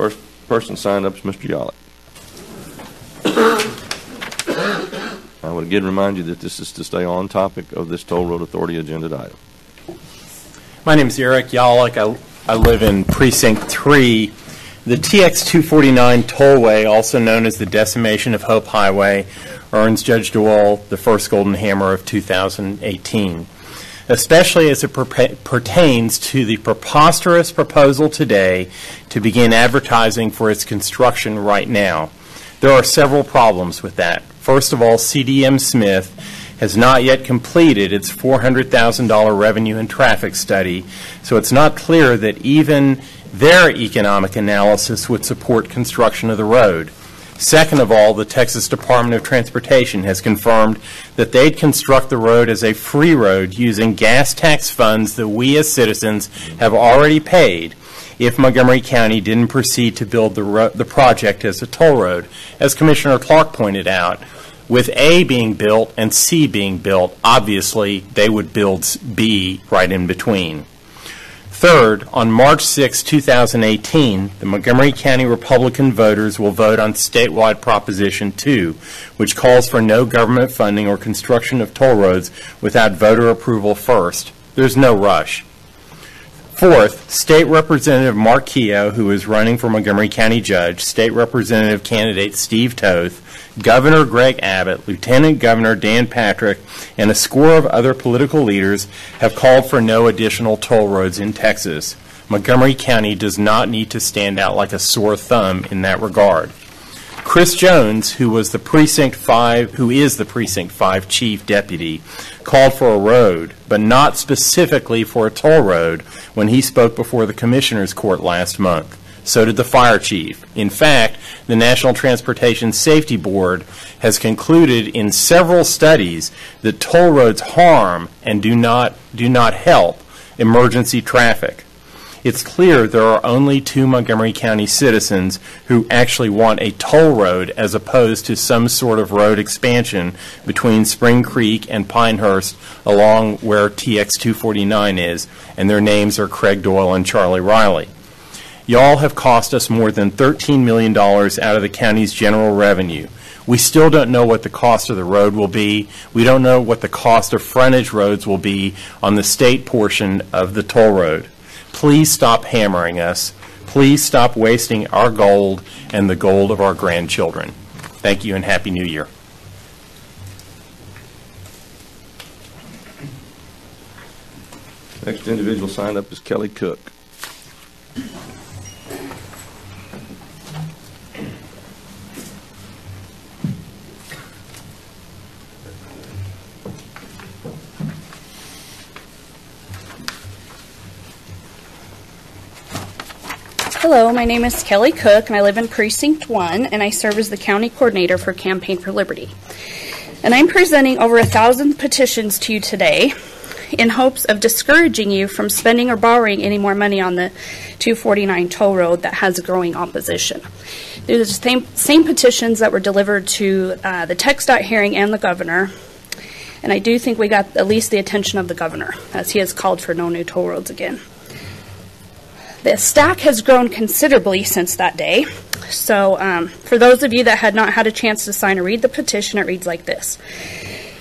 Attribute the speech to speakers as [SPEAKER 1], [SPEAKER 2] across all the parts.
[SPEAKER 1] First person signed up is Mr. Yollick. I would again remind you that this is to stay on topic of this Toll Road Authority agenda item.
[SPEAKER 2] My name is Eric Yollick. I live in Precinct 3. The TX 249 tollway, also known as the Decimation of Hope Highway, earns Judge DeWall the first golden hammer of 2018, especially as it pertains to the preposterous proposal today to begin advertising for its construction right now. There are several problems with that. First of all, CDM Smith has not yet completed its $400,000 revenue and traffic study, so it's not clear that even their economic analysis would support construction of the road. Second of all, the Texas Department of Transportation has confirmed that they'd construct the road as a free road using gas tax funds that we as citizens have already paid if Montgomery County didn't proceed to build the project as a toll road. As Commissioner Clark pointed out, with A being built and C being built, obviously they would build B right in between. Third, on March 6, 2018, the Montgomery County Republican voters will vote on statewide Proposition 2, which calls for no government funding or construction of toll roads without voter approval first. There's no rush. Fourth, State Representative Mark Keogh, who is running for Montgomery County Judge, State Representative candidate Steve Toth, Governor Greg Abbott, Lieutenant Governor Dan Patrick, and a score of other political leaders have called for no additional toll roads in Texas. Montgomery County does not need to stand out like a sore thumb in that regard. Chris Jones, who is the Precinct 5 Chief Deputy, called for a road, but not specifically for a toll road, when he spoke before the Commissioners Court last month. So did the Fire Chief. In fact, the National Transportation Safety Board has concluded in several studies that toll roads harm and do not help emergency traffic. It's clear there are only 2 Montgomery County citizens who actually want a toll road as opposed to some sort of road expansion between Spring Creek and Pinehurst along where TX 249 is, and their names are Craig Doyle and Charlie Riley. Y'all have cost us more than $13 million out of the county's general revenue. We still don't know what the cost of the road will be. We don't know what the cost of frontage roads will be on the state portion of the toll road. Please stop hammering us. Please stop wasting our gold and the gold of our grandchildren. Thank you and Happy New Year.
[SPEAKER 1] Next individual signed up is Kelly Cook.
[SPEAKER 3] Hello, my name is Kelly Cook, and I live in Precinct 1, and I serve as the County Coordinator for Campaign for Liberty. And I'm presenting over 1,000 petitions to you today in hopes of discouraging you from spending or borrowing any more money on the 249 toll road that has a growing opposition. They're the same petitions that were delivered to the TxDOT hearing and the governor, and I do think we got at least the attention of the governor, as he has called for no new toll roads again. The stack has grown considerably since that day. So for those of you that had not had a chance to sign or read the petition, it reads like this.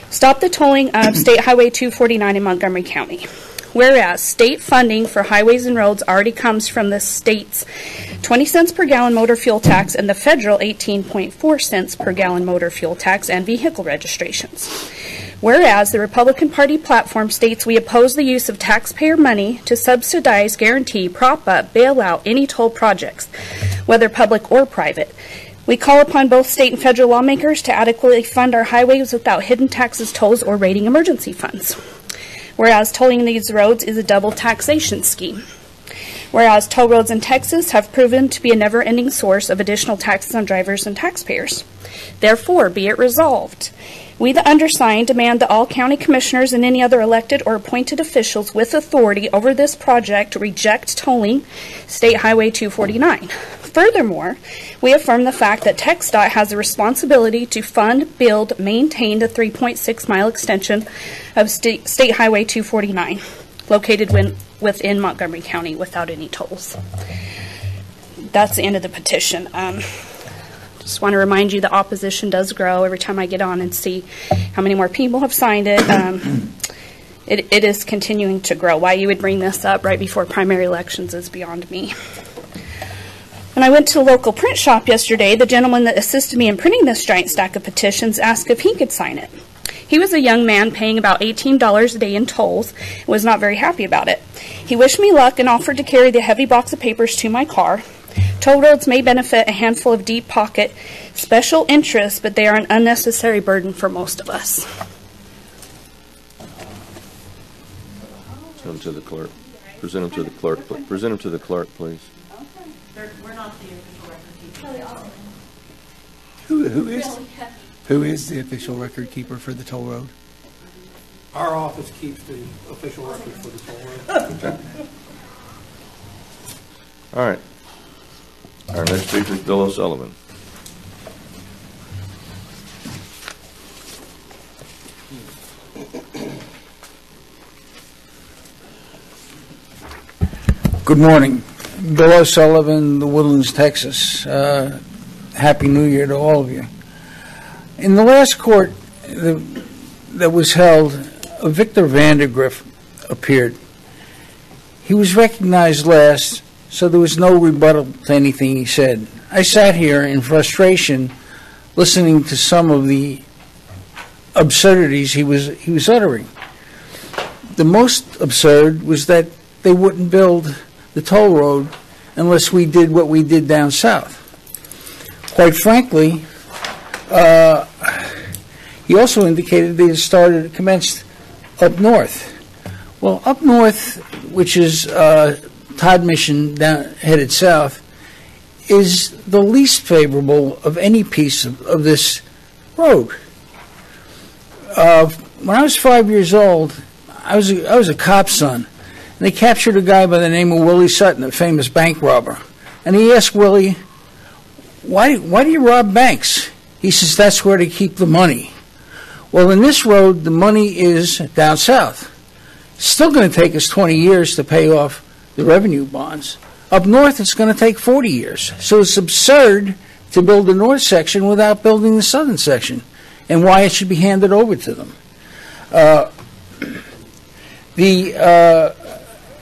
[SPEAKER 3] Stop the tolling of State Highway 249 in Montgomery County. Whereas state funding for highways and roads already comes from the state's 20 cents per gallon motor fuel tax and the federal 18.4 cents per gallon motor fuel tax and vehicle registrations. Whereas the Republican Party platform states we oppose the use of taxpayer money to subsidize, guarantee, prop up, bail out any toll projects, whether public or private. We call upon both state and federal lawmakers to adequately fund our highways without hidden taxes, tolls, or raiding emergency funds. Whereas tolling these roads is a double taxation scheme. Whereas toll roads in Texas have proven to be a never-ending source of additional taxes on drivers and taxpayers. Therefore, be it resolved, we, the undersigned, demand that all county commissioners and any other elected or appointed officials with authority over this project reject tolling State Highway 249. Furthermore, we affirm the fact that TxDOT has a responsibility to fund, build, maintain the 3.6-mile extension of State Highway 249, located within Montgomery County without any tolls. that's the end of the petition. Just want to remind you the opposition does grow every time I get on and see how many more people have signed it. It is continuing to grow. Why you would bring this up right before primary elections is beyond me. When I went to a local print shop yesterday, the gentleman that assisted me in printing this giant stack of petitions asked if he could sign it. He was a young man paying about $18 a day in tolls and was not very happy about it. He wished me luck and offered to carry the heavy box of papers to my car. Toll roads may benefit a handful of deep-pocket special interests, but they are an unnecessary burden for most of us.
[SPEAKER 1] Send them to the clerk. Present them to the clerk. Present them to the clerk, please.
[SPEAKER 4] We're not the official record keeper.
[SPEAKER 5] Who is the official record keeper for the toll road?
[SPEAKER 6] Our office keeps the official record for the toll road.
[SPEAKER 1] Okay. All right. Our next speaker is Bill O'Sullivan.
[SPEAKER 5] Good morning. Bill O'Sullivan, The Woodlands, Texas. Happy New Year to all of you. In the last court that was held, Victor Vandergrift appeared. He was recognized last, so there was no rebuttal to anything he said. I sat here in frustration listening to some of the absurdities he was uttering. The most absurd was that they wouldn't build the toll road unless we did what we did down south. Quite frankly, he also indicated they had commenced up north. Well, up north, which is Todd Mission headed south, is the least favorable of any piece of this road. When I was 5 years old, I was a cop's son. And they captured a guy by the name of Willie Sutton, a famous bank robber. And he asked Willie, why do you rob banks? He says, that's where they keep the money. Well, in this road, the money is down south. It's still going to take us 20 years to pay off the revenue bonds. Up north, it's going to take 40 years. So it's absurd to build the north section without building the southern section, and why it should be handed over to them.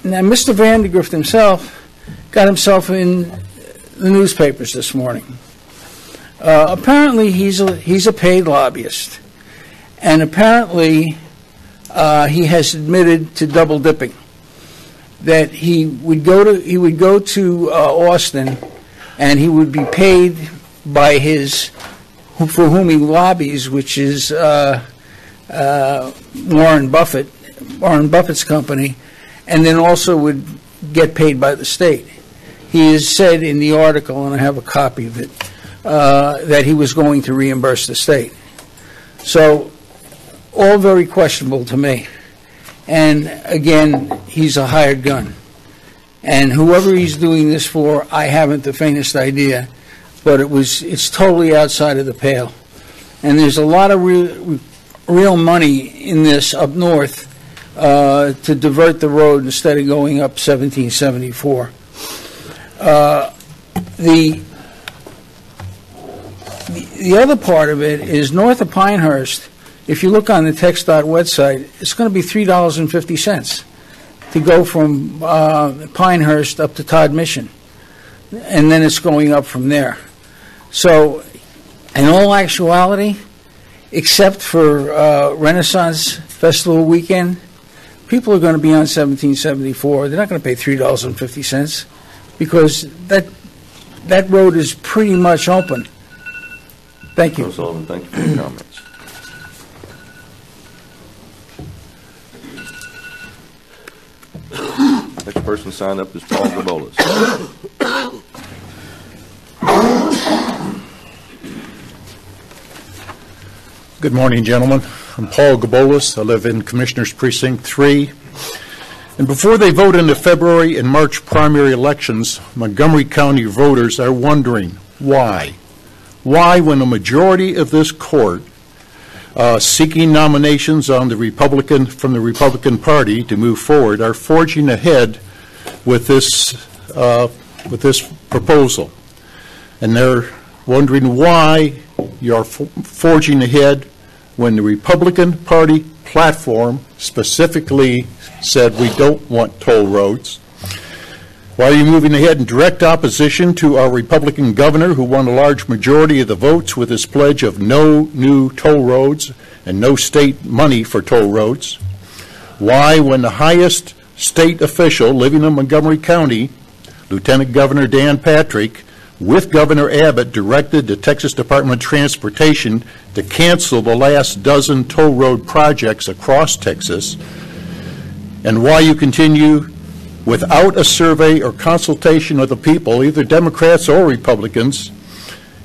[SPEAKER 5] Now, Mr. Vandergrift himself got himself in the newspapers this morning. Apparently, he's a paid lobbyist, and apparently he has admitted to double dipping. That he would go to Austin, and he would be paid by for whom he lobbies, which is Warren Buffett's company, and then also would get paid by the state. He has said in the article, and I have a copy of it, that he was going to reimburse the state. So, all very questionable to me. And again, he's a hired gun. And whoever he's doing this for, I haven't the faintest idea, but it's totally outside of the pale. And there's a lot of real money in this up north to divert the road instead of going up 1774. The other part of it is north of Pinehurst. If you look on the TxDOT website, it's going to be $3.50 to go from Pinehurst up to Todd Mission, and then it's going up from there. So, in all actuality, except for Renaissance Festival weekend, people are going to be on 1774. They're not going to pay $3.50 because that road is pretty much open. Thank you.
[SPEAKER 1] Mr. Sullivan, thank you for your comments. Next person signed up is Paul Gabolis.
[SPEAKER 7] Good morning, gentlemen. I'm Paul Gabolis. I live in Commissioners Precinct 3. And before they vote in the February and March primary elections, Montgomery County voters are wondering why. Why, when a majority of this court seeking nominations on from the Republican Party to move forward are forging ahead with this with this proposal. And they're wondering why you're forging ahead when the Republican Party platform specifically said we don't want toll roads. Why are you moving ahead in direct opposition to our Republican governor, who won a large majority of the votes with his pledge of no new toll roads and no state money for toll roads? Why, when the highest state official living in Montgomery County, Lieutenant Governor Dan Patrick, with Governor Abbott, directed the Texas Department of Transportation to cancel the last dozen toll road projects across Texas, and why you continue without a survey or consultation with the people, either Democrats or Republicans,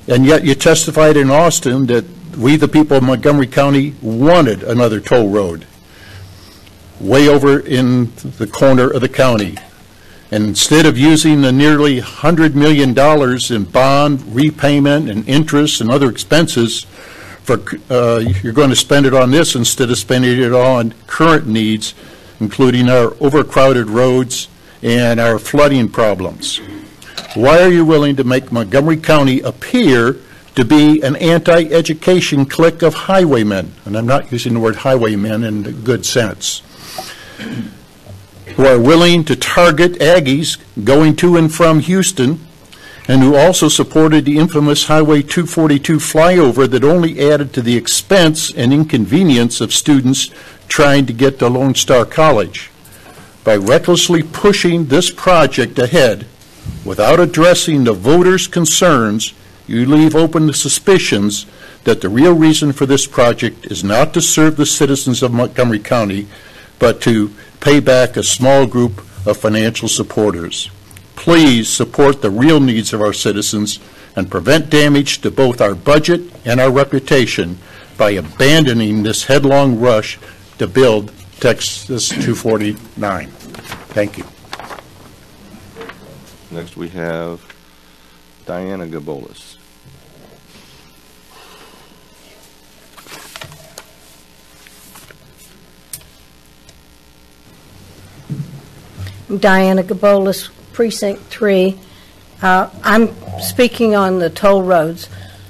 [SPEAKER 7] and yet you testified in Austin that we, the people of Montgomery County, wanted another toll road way over in the corner of the county. And instead of using the nearly $100 million in bond repayment and interest and other expenses, you're going to spend it on this instead of spending it on current needs, including our overcrowded roads and our flooding problems. Why are you willing to make Montgomery County appear to be an anti-education clique of highwaymen? And I'm not using the word highwaymen in a good sense. Who are willing to target Aggies going to and from Houston, and who also supported the infamous Highway 242 flyover that only added to the expense and inconvenience of students trying to get to Lone Star College. By recklessly pushing this project ahead without addressing the voters' concerns, you leave open the suspicions that the real reason for this project is not to serve the citizens of Montgomery County, but to pay back a small group of financial supporters. Please support the real needs of our citizens and prevent damage to both our budget and our reputation by abandoning this headlong rush to build Texas 249. Thank you.
[SPEAKER 1] Next we have Diana Gabolis.
[SPEAKER 8] Diana Gabolis, Precinct 3. I'm speaking on the toll roads.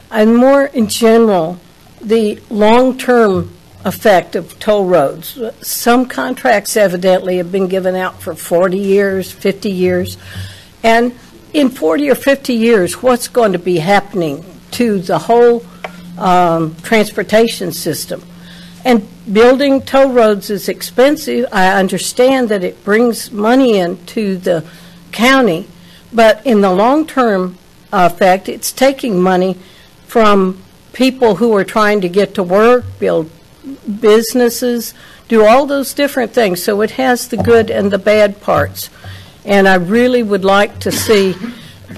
[SPEAKER 8] And more in general, the long-term effect of toll roads. Some contracts evidently have been given out for 40 years, 50 years. And in 40 or 50 years, what's going to be happening to the whole transportation system? And building toll roads is expensive. I understand that it brings money into the county, but in the long-term effect, it's taking money from people who are trying to get to work, build businesses, do all those different things. So it has the good and the bad parts. And I really would like to see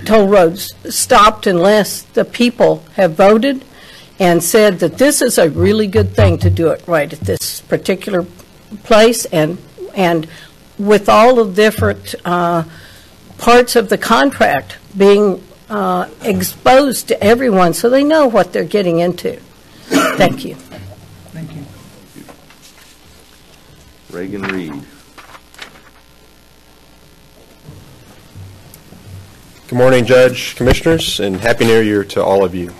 [SPEAKER 8] toll roads stopped unless the people have voted and said that this is a really good thing to do it right at this particular place, and with all the different parts of the contract being exposed to everyone so they know what they're getting into. Thank you.
[SPEAKER 5] Thank you.
[SPEAKER 1] Reagan Reed.
[SPEAKER 9] Good morning, Judge, Commissioners, and Happy New Year to all of you.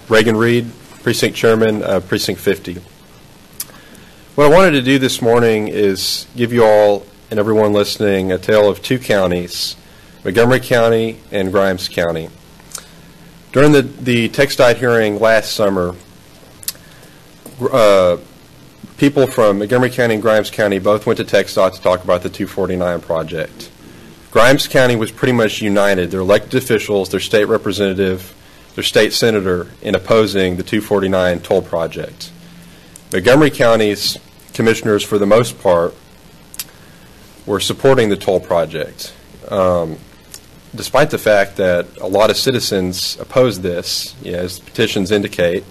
[SPEAKER 9] Reagan Reed, Precinct Chairman, Precinct 50. What I wanted to do this morning is give you all and everyone listening a tale of two counties, Montgomery County and Grimes County. During the TxDOT hearing last summer, people from Montgomery County and Grimes County both went to TxDOT to talk about the 249 project. Grimes County was pretty much united, their elected officials, their state representative, their state senator, in opposing the 249 toll project. Montgomery County's commissioners, for the most part, were supporting the toll project, despite the fact that a lot of citizens opposed this, as the petitions indicate,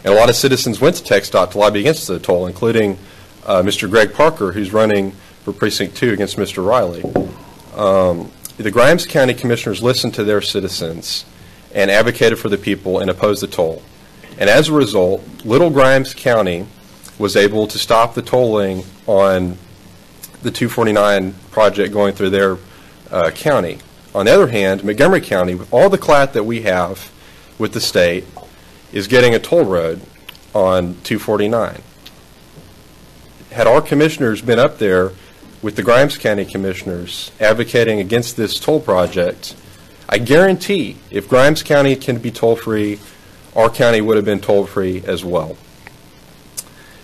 [SPEAKER 9] and a lot of citizens went to TxDOT to lobby against the toll, including Mr. Greg Parker, who's running for Precinct 2 against Mr. Riley. The Grimes County commissioners listened to their citizens and advocated for the people and opposed the toll. And as a result, Little Grimes County was able to stop the tolling on the 249 project going through their county. On the other hand, Montgomery County, with all the clout that we have with the state, is getting a toll road on 249. Had our commissioners been up there with the Grimes County commissioners advocating against this toll project, I guarantee if Grimes County can be toll-free, our county would have been toll-free as well.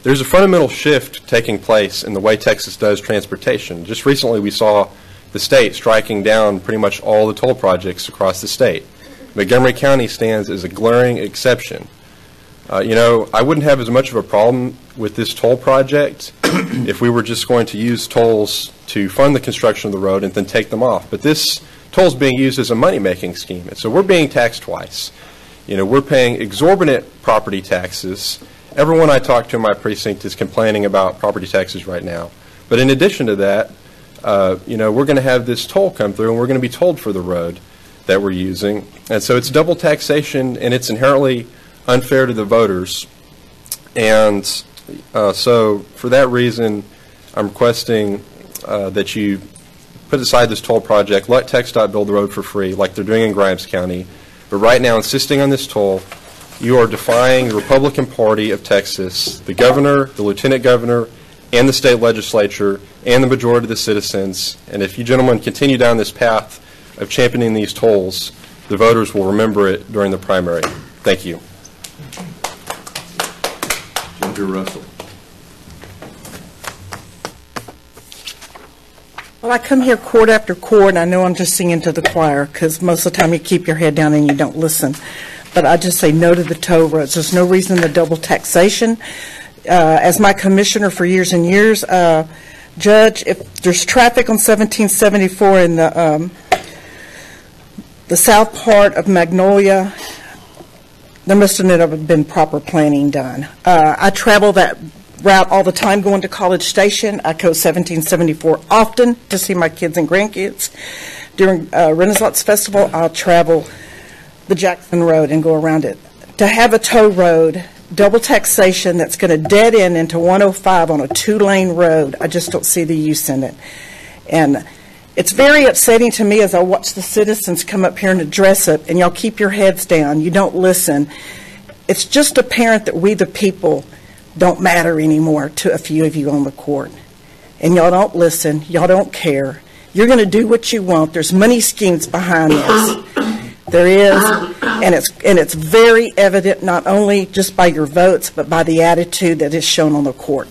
[SPEAKER 9] There's a fundamental shift taking place in the way Texas does transportation. Just recently we saw the state striking down pretty much all the toll projects across the state. Montgomery County stands as a glaring exception. I wouldn't have as much of a problem with this toll project if we were just going to use tolls to fund the construction of the road and then take them off. But this toll is being used as a money-making scheme, and so we're being taxed twice. We're paying exorbitant property taxes. Everyone I talk to in my precinct is complaining about property taxes right now. But in addition to that, we're going to have this toll come through, and we're going to be tolled for the road that we're using. And so it's double taxation, and it's inherently unfair to the voters. And so for that reason, I'm requesting that you put aside this toll project, let TxDOT build the road for free like they're doing in Grimes County. But right now, insisting on this toll, you are defying the Republican Party of Texas, the governor, the lieutenant governor, and the state legislature, and the majority of the citizens. And if you gentlemen continue down this path of championing these tolls, the voters will remember it during the primary. Thank you.
[SPEAKER 1] Ginger Russell.
[SPEAKER 10] Well, I come here court after court, and I know I'm just singing to the choir because most of the time you keep your head down and you don't listen. But I just say no to the toll roads. There's no reason to double taxation. As my commissioner for years and years, Judge, if there's traffic on 1774 in the south part of Magnolia, there must have never been proper planning done. I travel that route all the time going to College Station. I go 1774 often to see my kids and grandkids. During Renaissance Festival, I'll travel the Jackson Road and go around it. To have a toll road, double taxation that's going to dead end into 105 on a 2-lane road, I just don't see the use in it. And it's very upsetting to me as I watch the citizens come up here and address it, and y'all keep your heads down. You don't listen. It's just apparent that we, the people, don't matter anymore to a few of you on the court. And y'all don't listen. Y'all don't care. You're going to do what you want. There's money schemes behind this. There is, and it's very evident not only just by your votes, but by the attitude that is shown on the court.